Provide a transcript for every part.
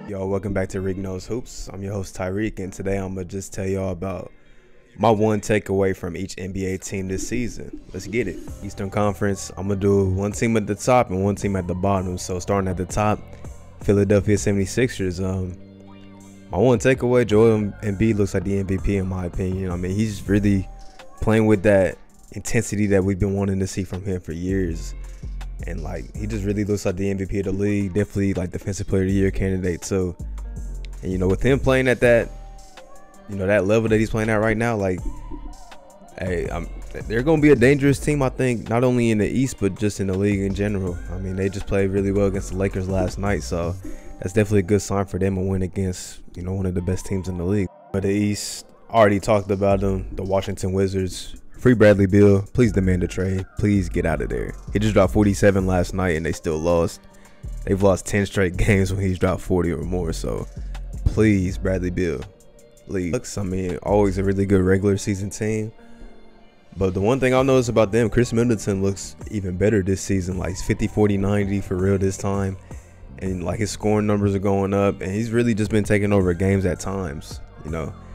Yo, welcome back to Rick Knows Hoops. I'm your host Tyreek, and today I'm gonna just tell y'all about my one takeaway from each NBA team this season. Let's get it. Eastern Conference, I'm gonna do one team at the top and one team at the bottom. So starting at the top, Philadelphia 76ers. My one takeaway, Joel Embiid looks like the MVP in my opinion. I mean, he's really playing with that intensity that we've been wanting to see from him for years. And like, he just really looks like the MVP of the league. Definitely like defensive player of the year candidate too. And with him playing at that, that level that he's playing at right now, like, hey, they're gonna be a dangerous team, I think, not only in the East but just in the league in general. I mean, they just played really well against the Lakers last night, so that's definitely a good sign for them to win against one of the best teams in the league. But the East, already talked about them, the Washington Wizards. Free Bradley Beal. Please demand a trade. Please get out of there. He just dropped 47 last night and they still lost. They've lost 10 straight games when he's dropped 40 or more. So please, Bradley Beal, please. I mean, always a really good regular season team. But the one thing I'll notice about them, Chris Middleton looks even better this season. Like, he's 50, 40, 90 for real this time. And like, his scoring numbers are going up. And he's really just been taking over games at times,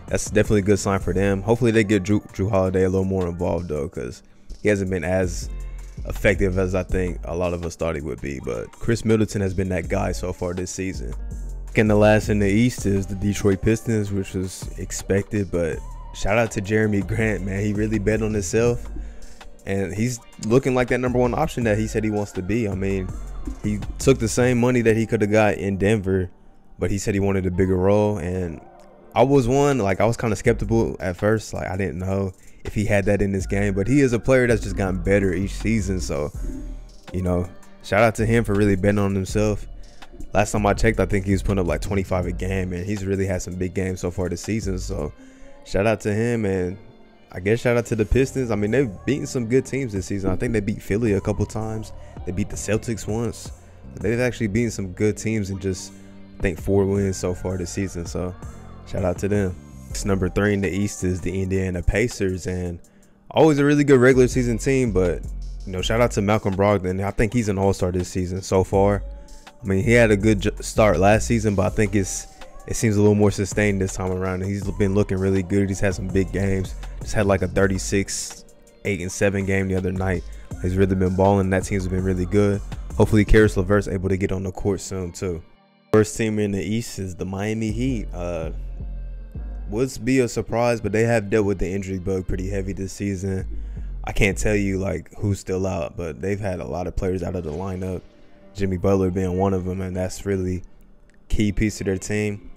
That's definitely a good sign for them. Hopefully they get Drew Holiday a little more involved though, because he hasn't been as effective as I think a lot of us thought he would be. But Chris Middleton has been that guy so far this season. And the last in the East is the Detroit Pistons, which was expected. But shout out to Jeremy Grant, man. He really bet on himself. And he's looking like that #1 option that he said he wants to be. I mean, he took the same money that he could have got in Denver, but he said he wanted a bigger role. And I was kind of skeptical at first. Like, I didn't know if he had that in this game, but he is a player that's just gotten better each season. So, shout out to him for really betting on himself. Last time I checked, I think he was putting up like 25 a game, and he's really had some big games so far this season. So shout out to him, and I guess shout out to the Pistons. I mean, they've beaten some good teams this season. I think they beat Philly a couple times. They beat the Celtics once. They've actually beaten some good teams and just, I think, 4 wins so far this season. So shout out to them. Number 3 in the East is the Indiana Pacers, and always a really good regular season team. But shout out to Malcolm Brogdon. I think he's an all-star this season so far. I mean, he had a good start last season, but I think it seems a little more sustained this time around. He's been looking really good. He's had some big games. Just had like a 36, 8, and 7 game the other night. He's really been balling. That team's been really good. Hopefully, Caris LeVert's able to get on the court soon too. First team in the East is the Miami Heat. Would be a surprise, but they have dealt with the injury bug pretty heavy this season. I can't tell you like who's still out, but they've had a lot of players out of the lineup. Jimmy Butler being one of them, and that's really key piece to their team.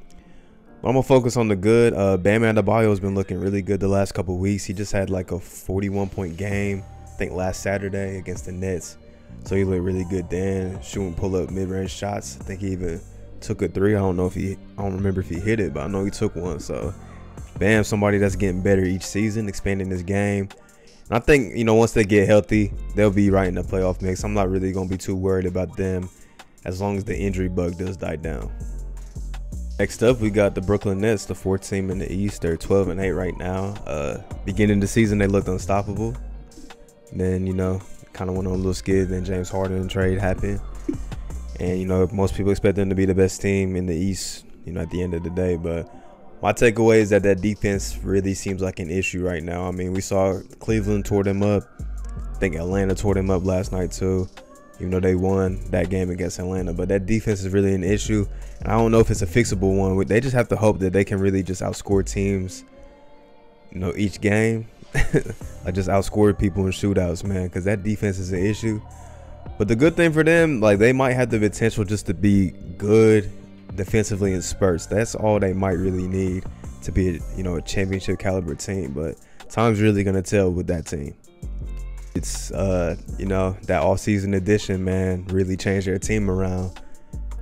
But I'm gonna focus on the good. Bam Adebayo has been looking really good the last couple weeks. He just had like a 41-point game, I think last Saturday against the Nets. So he looked really good then, shooting pull-up mid-range shots. I think he even took a 3. I don't remember if he hit it, but I know he took one. So Bam, somebody that's getting better each season, expanding his game. And I think, once they get healthy, they'll be right in the playoff mix. I'm not really going to be too worried about them as long as the injury bug does die down. Next up, we got the Brooklyn Nets, the 4th team in the East. They're 12-8 right now. Beginning of the season, they looked unstoppable. Then, kind of went on a little skid. Then James Harden trade happened. And, most people expect them to be the best team in the East, at the end of the day. But my takeaway is that defense really seems like an issue right now. I mean, we saw Cleveland tore them up. I think Atlanta tore them up last night too, even though they won that game against Atlanta. But that defense is really an issue, and I don't know if it's a fixable one. They just have to hope that they can really just outscore teams, each game. Like, just outscore people in shootouts, man, because that defense is an issue. But the good thing for them, like, they might have the potential just to be good defensively in spurts. That's all they might really need to be a championship caliber team. But time's really gonna tell with that team. It's that offseason addition, man, really changed their team around.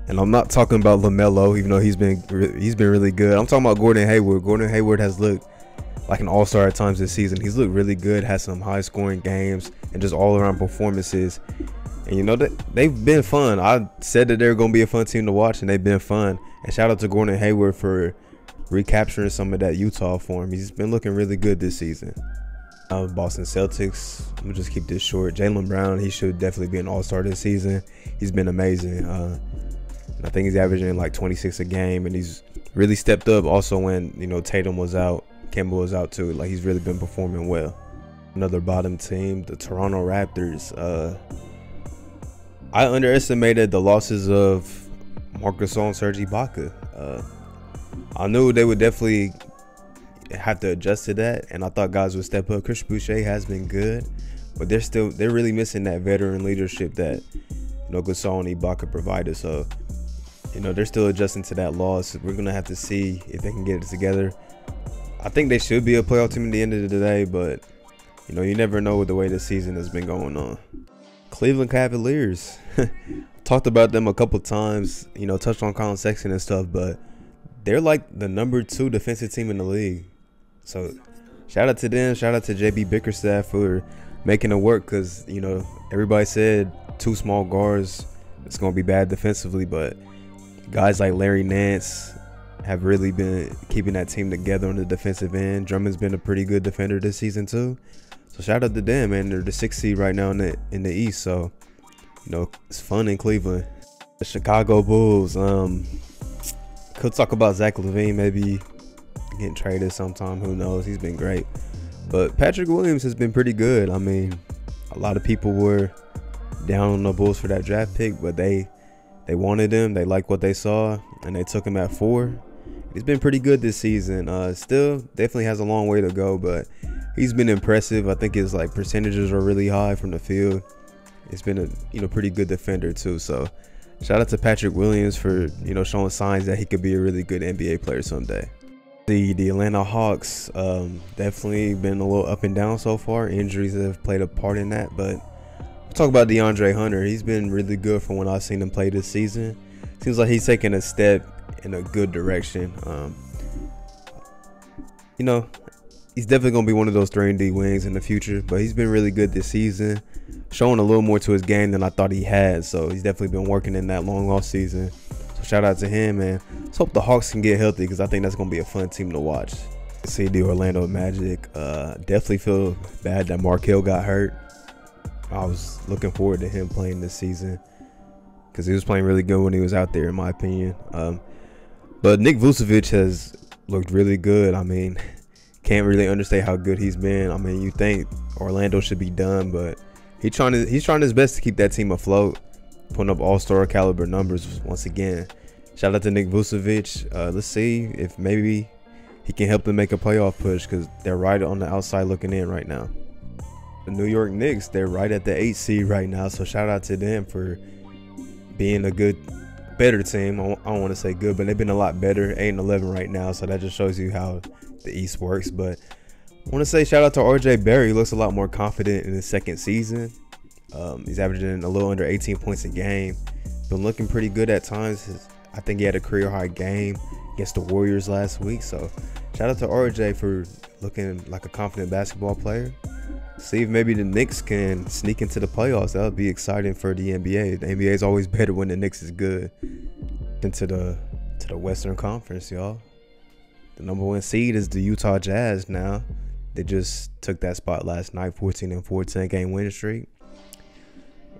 And I'm not talking about LaMelo, even though he's been really good. I'm talking about Gordon Hayward. Gordon Hayward has looked like an all-star at times this season. He's looked really good, has some high-scoring games and just all-around performances. And they've been fun. I said that they're gonna be a fun team to watch, and they've been fun. And shout out to Gordon Hayward for recapturing some of that Utah form. He's been looking really good this season. Boston Celtics, I'm gonna just keep this short. Jaylen Brown, he should definitely be an all-star this season. He's been amazing. I think he's averaging like 26 a game, and he's really stepped up also when, you know, Tatum was out, Kemba was out too. Like, he's really been performing well. Another bottom team, the Toronto Raptors. I underestimated the losses of Marc Gasol and Serge Ibaka. I knew they would definitely have to adjust to that, and I thought guys would step up. Chris Boucher has been good, but they're really missing that veteran leadership that, you know, Gasol and Ibaka provided. So, you know, they're still adjusting to that loss. We're gonna have to see if they can get it together. I think they should be a playoff team at the end of the day, but, you know, you never know with the way the season has been going on. Cleveland Cavaliers. Talked about them a couple times, you know, touched on Colin Sexton and stuff, but they're like the #2 defensive team in the league. So shout out to them. Shout out to JB Bickerstaff for making it work, because, you know, everybody said 2 small guards, it's going to be bad defensively, but guys like Larry Nance have really been keeping that team together on the defensive end. Drummond's been a pretty good defender this season too. So shout out to them, man. They're the 6th seed right now in the East. So, you know, it's fun in Cleveland. The Chicago Bulls. Could talk about Zach LaVine maybe getting traded sometime. Who knows? He's been great. But Patrick Williams has been pretty good. I mean, a lot of people were down on the Bulls for that draft pick, but they wanted him. They liked what they saw, and they took him at 4. He's been pretty good this season. Still definitely has a long way to go, but he's been impressive. I think his like percentages are really high from the field. He's been a, you know, pretty good defender too. So shout out to Patrick Williams for, you know, showing signs that he could be a really good NBA player someday. The Atlanta Hawks, definitely been a little up and down so far. Injuries have played a part in that, but we'll talk about DeAndre Hunter. He's been really good from when I've seen him play this season. Seems like he's taking a step in a good direction. You know, he's definitely going to be one of those 3-and-D wings in the future, but he's been really good this season, showing a little more to his game than I thought he had. So he's definitely been working in that long off season. So shout out to him, man. Let's hope the Hawks can get healthy, because I think that's going to be a fun team to watch. See the Orlando Magic. Definitely feel bad that Markelle got hurt. I was looking forward to him playing this season, because he was playing really good when he was out there, in my opinion. But Nick Vucevic has looked really good. I mean, can't really understate how good he's been. I mean, you think Orlando should be done, but he's trying his best to keep that team afloat, putting up all-star caliber numbers once again. Shout out to Nick Vucevic. Let's see if maybe he can help them make a playoff push, because they're right on the outside looking in right now. The New York Knicks, they're right at the 8th seed right now, so shout out to them for being a better team. I don't want to say good, but they've been a lot better, 8-11 right now, so that just shows you how the East works. But I want to say shout out to RJ Barry. He looks a lot more confident in his second season. He's averaging a little under 18 points a game. Been looking pretty good at times. I think he had a career high game against the Warriors last week. So shout out to RJ for looking like a confident basketball player. See if maybe the Knicks can sneak into the playoffs. That would be exciting for the NBA. The NBA is always better when the Knicks is good. Into the Western Conference, y'all. The #1 seed is the Utah Jazz now. They just took that spot last night, 14-4, 10-game winning streak.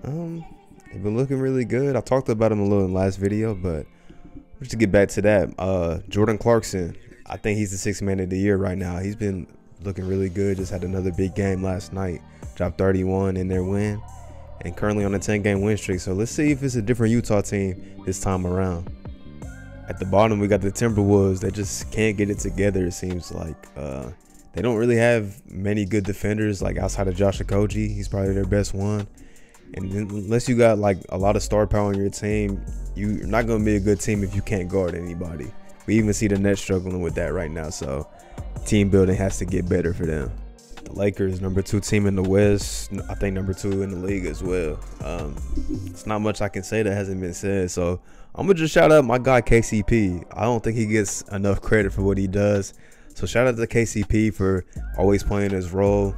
They've been looking really good. I talked about them a little in the last video, but just to get back to that, Jordan Clarkson, I think he's the 6th man of the year right now. He's been looking really good. Just had another big game last night. Dropped 31 in their win, and currently on a 10-game win streak. So let's see if it's a different Utah team this time around. At the bottom, we got the Timberwolves. They just can't get it together, it seems like. They don't really have many good defenders, like outside of Josh Okogie. He's probably their best one. And unless you got like a lot of star power on your team, you're not going to be a good team if you can't guard anybody. We even see the Nets struggling with that right now. So team building has to get better for them. The Lakers, #2 team in the West. I think #2 in the league as well. It's not much I can say that hasn't been said. So I'm going to just shout out my guy KCP. I don't think he gets enough credit for what he does. So shout out to KCP for always playing his role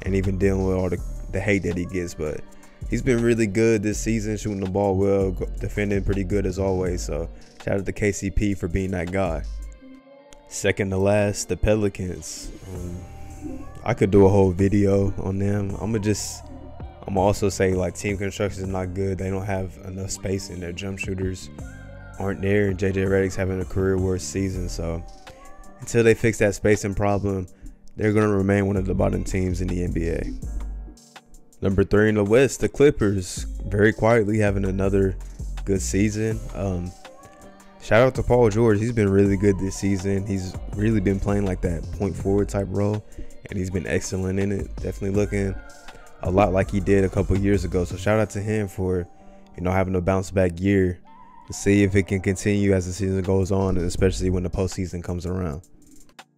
and even dealing with all the hate that he gets. But he's been really good this season, shooting the ball well, defending pretty good as always. So shout out to KCP for being that guy. Second to last, the Pelicans. I could do a whole video on them. I'm also say like team construction is not good. They don't have enough space in their jump shooters. aren't there, and JJ Redick's having a career worst season. So until they fix that spacing problem, they're going to remain one of the bottom teams in the NBA. Number 3 in the West, the Clippers, very quietly having another good season. Shout out to Paul George. He's been really good this season. He's really been playing like that point forward type role, and he's been excellent in it. Definitely looking a lot like he did a couple years ago. So shout out to him for, having a bounce back year, to see if it can continue as the season goes on, and especially when the postseason comes around.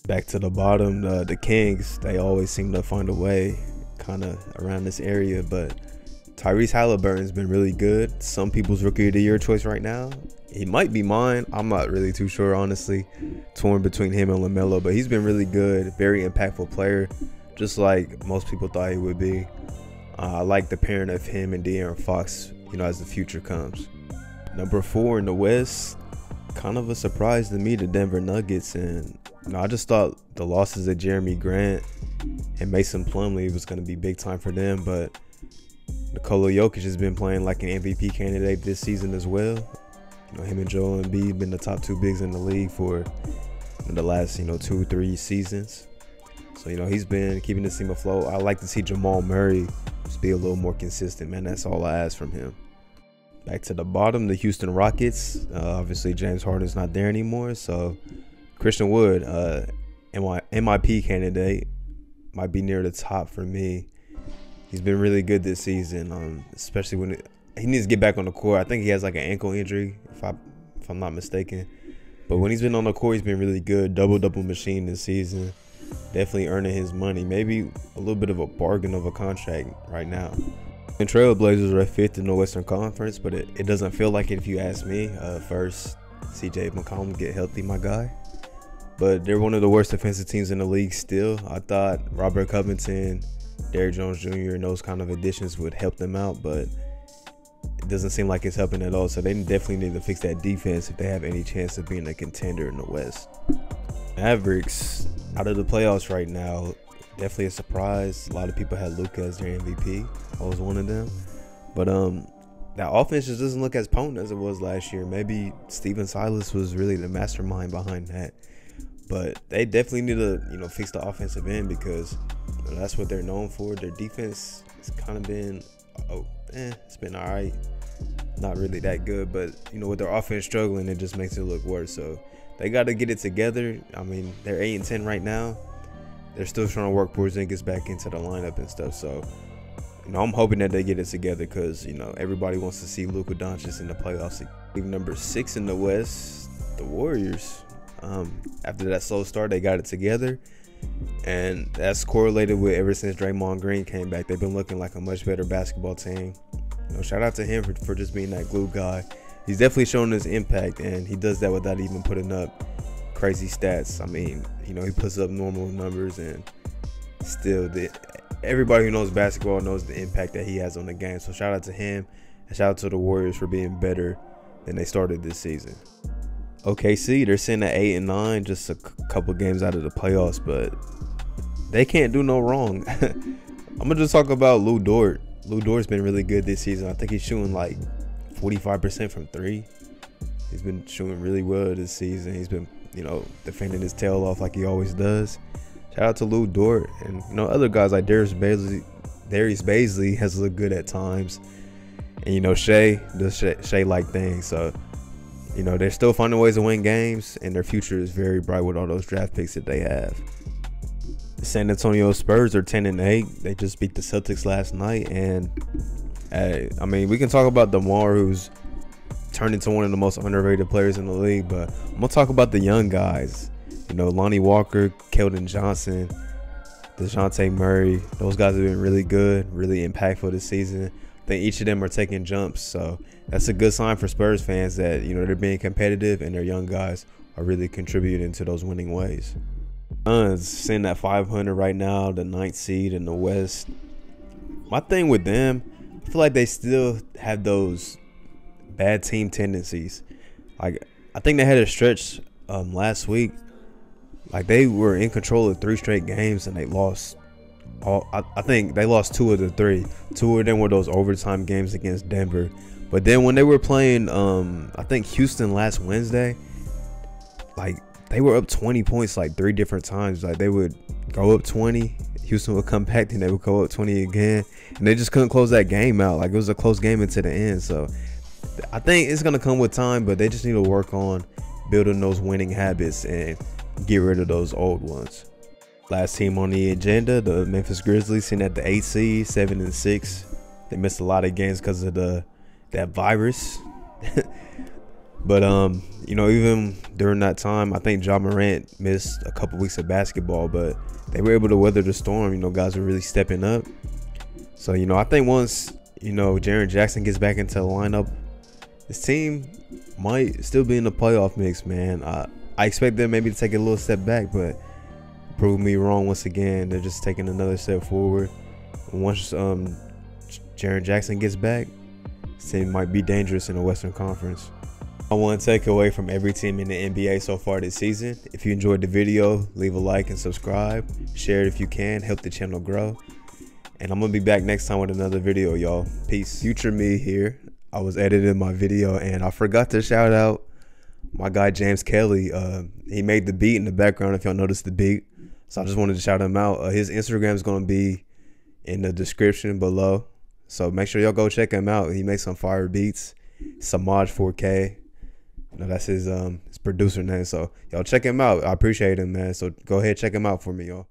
Back to the bottom, the Kings, they always seem to find a way kind of around this area, but Tyrese Halliburton's been really good. Some people's Rookie of the Year choice right now. He might be mine. I'm not really too sure, honestly. Torn between him and LaMelo, but he's been really good. Very impactful player, just like most people thought he would be. I like the pairing of him and De'Aaron Fox, as the future comes. Number 4 in the West, kind of a surprise to me, the Denver Nuggets. And I just thought the losses of Jeremy Grant and Mason Plumlee was going to be big time for them, but Nikola Jokic has been playing like an MVP candidate this season as well. Him and Joel Embiid been the top 2 bigs in the league for the last 2-3 seasons. So he's been keeping this team afloat. I like to see Jamal Murray just be a little more consistent, man. That's all I ask from him. Back to the bottom, the Houston Rockets. Obviously James Harden's not there anymore, so Christian Wood, MIP candidate, might be near the top for me. He's been really good this season, especially when he needs to get back on the court. I think he has like an ankle injury, if I'm not mistaken. But when he's been on the court, he's been really good. Double machine this season. Definitely earning his money. Maybe a little bit of a bargain of a contract right now. And Trailblazers are 5th in the Western Conference, but it doesn't feel like it if you ask me. First, CJ McCollum get healthy, my guy. But they're one of the worst defensive teams in the league still. I thought Robert Covington, Derrick Jones Jr. and those kind of additions would help them out, but it doesn't seem like it's helping at all. So they definitely need to fix that defense if they have any chance of being a contender in the West. Mavericks out of the playoffs right now, definitely a surprise. A lot of people had Luka as their MVP. I was one of them. But that offense just doesn't look as potent as it was last year. Maybe Steven Silas was really the mastermind behind that. But they definitely need to, fix the offensive end, because that's what they're known for. Their defense has kind of been, it's been all right. Not really that good, but, with their offense struggling, it just makes it look worse. So they got to get it together. I mean, they're 8-10 right now. They're still trying to work Porzingis back into the lineup and stuff. So, I'm hoping that they get it together, because, everybody wants to see Luka Doncic in the playoffs. Number 6 in the West, the Warriors. After that slow start, they got it together, and that's correlated with ever since Draymond Green came back. They've been looking like a much better basketball team. Shout out to him for just being that glue guy. He's definitely shown his impact, and he does that without even putting up crazy stats. I mean, he puts up normal numbers, and still, everybody who knows basketball knows the impact that he has on the game. So shout out to him, and shout out to the Warriors for being better than they started this season. OKC, they're sitting at 8-9, just a couple games out of the playoffs, but they can't do no wrong. I'm gonna just talk about Lou Dort. Lou Dort's been really good this season. I think he's shooting like 45% from 3. He's been shooting really well this season. He's been, defending his tail off like he always does. Shout out to Lou Dort, and other guys like Darius Bazley has looked good at times, and Shea does Shea-like things. So they're still finding ways to win games, and their future is very bright with all those draft picks that they have. The San Antonio Spurs are 10-8. They just beat the Celtics last night, and we can talk about DeMar, who's turned into one of the most underrated players in the league, but I'm gonna talk about the young guys. Lonnie Walker, Keldon Johnson, DeJounte Murray. Those guys have been really good, really impactful this season. I think each of them are taking jumps, so that's a good sign for Spurs fans that they're being competitive, and their young guys are really contributing to those winning ways. Suns sitting at 500 right now, the 9th seed in the West. My thing with them, I feel like they still have those bad team tendencies. Like, I think they had a stretch last week, like they were in control of 3 straight games, and they lost. I think they lost 2 of the 3. 2 of them were those overtime games against Denver. But then when they were playing, I think Houston last Wednesday, like they were up 20 points like 3 different times. Like they would go up 20, Houston would come back, then they would go up 20 again, and they just couldn't close that game out. Like it was a close game into the end. So I think it's gonna come with time, but they just need to work on building those winning habits and get rid of those old ones. Last team on the agenda, the Memphis Grizzlies, sitting at the 8th seed, 7-6. They missed a lot of games because of that virus. But you know, even during that time, I think Ja Morant missed a couple weeks of basketball, but they were able to weather the storm. You know, guys are really stepping up. So, you know, I think once, you know, Jaren Jackson gets back into the lineup, this team might still be in the playoff mix, man. I expect them maybe to take a little step back, but prove me wrong once again. They're just taking another step forward. And once Jaren Jackson gets back, this team might be dangerous in the Western Conference. I want to take away from every team in the NBA so far this season. If you enjoyed the video, leave a like and subscribe. Share it if you can. Help the channel grow. And I'm going to be back next time with another video, y'all. Peace. Future me here. I was editing my video and I forgot to shout out my guy James Kelly. He made the beat in the background if y'all noticed the beat. So I just wanted to shout him out. His Instagram is going to be in the description below. So make sure y'all go check him out. He makes some fire beats. Samaj 4K. You know, that's his producer name. So y'all check him out. I appreciate him, man. So go ahead, check him out for me, y'all.